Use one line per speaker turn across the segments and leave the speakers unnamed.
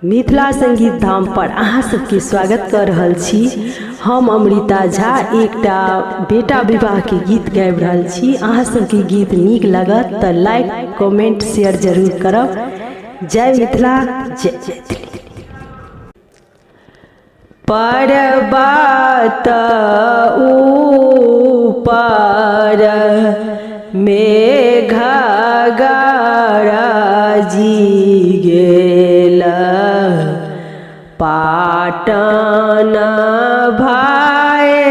मिथिला संगीत धाम पर अहाँ सबके स्वागत कर रहल छी। हम अमृता झा एकटा बेटा विवाह के गीत गाबि रहल छी। अहाँ सबके गीत नीक लागत तऽ लाइक कमेंट शेयर जरूर करब। जय मिथिला, जय मैथिली। पर्वत ऊपर मेघ गरजी गेल, पाटन भाए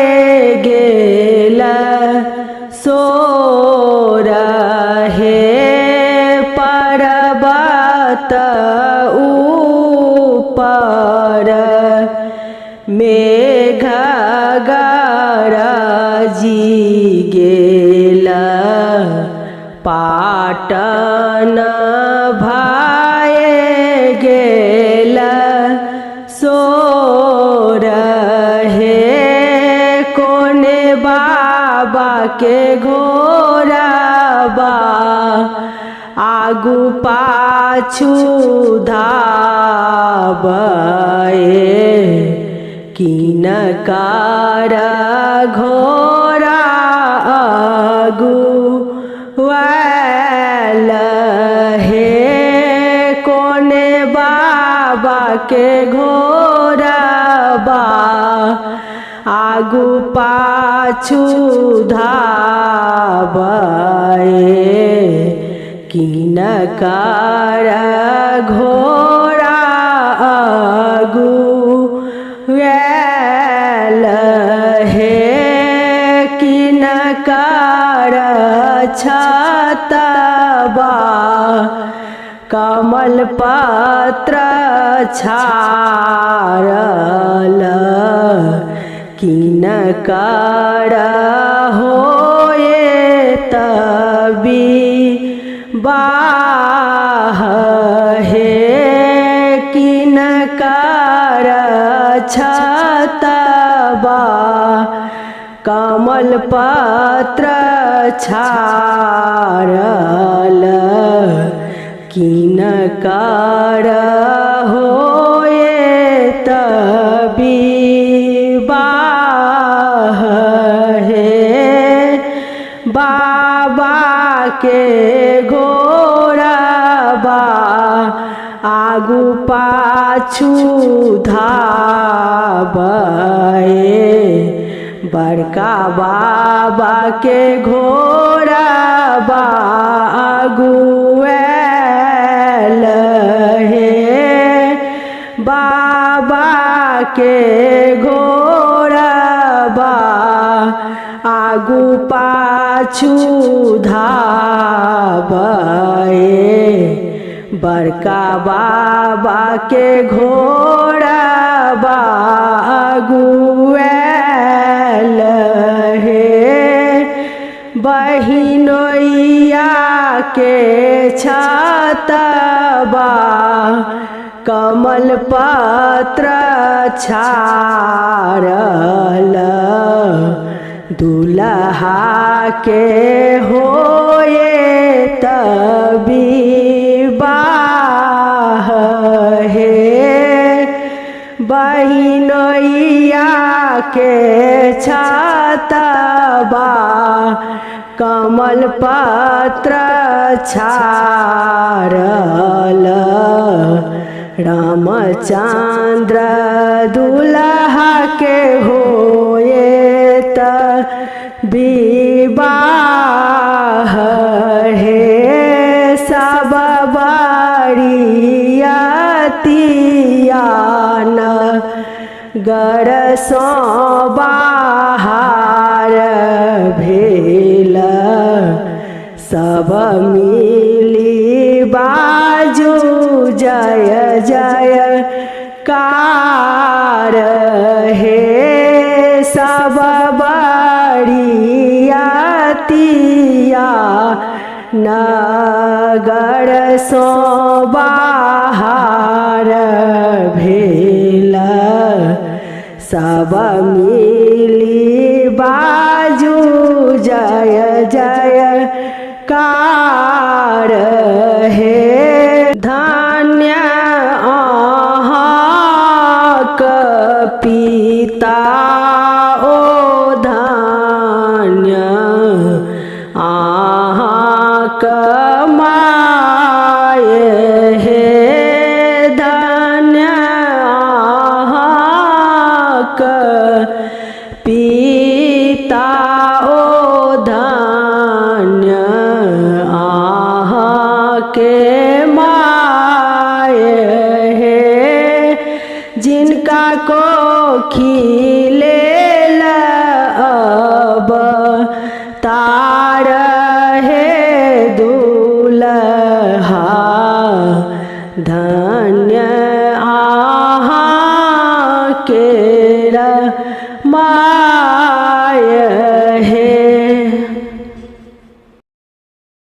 गेल सोरहे। पर्वत ऊपर मेघ गरजी गेल, पाटन भाए गेल सोरहे। कोने बाबा के घोड़ाबा आगू पाछू धाबे, किनकर घोड़ा आगू वाल हे। कोने बाबा के घोड़ाबा आगू पाछू धाबे, किनकर घोड़ा आगू वाल हे। किनकर छतबा कमल पत्र छाड़ल, किनकर होए विवाह हे। किनकर छतबा कमल पत्र छाड़ल, किनकर होए विवाह हे। बाबा के घोड़ाबा आगू पाछू धाबे, बड़का बाबा के घोड़ाबा आगू वाल हे। बाबा के घोड़ाबा आगू पाछू धाबे, बड़का बाबा के घोड़ाबा आगू वाल हे। बहिनोइया के छतबा कमल पत्र छाड़ल, दुल्हा के होए विवाह हे। बहिनोइया के छतबा कमल पत्र छाड़ल, रामचंद्र दुल्हा के होए विवाह हे। सब बरियतियान गर सो बाहर भेल, सब मिली बाजू जय जय कार हे। सब बरियतिया नगर सो बाहर भेल, सब मिली बाजू जय जय कार हे। धन्य के माए है जिनका को खिले अब तार है दूल्हा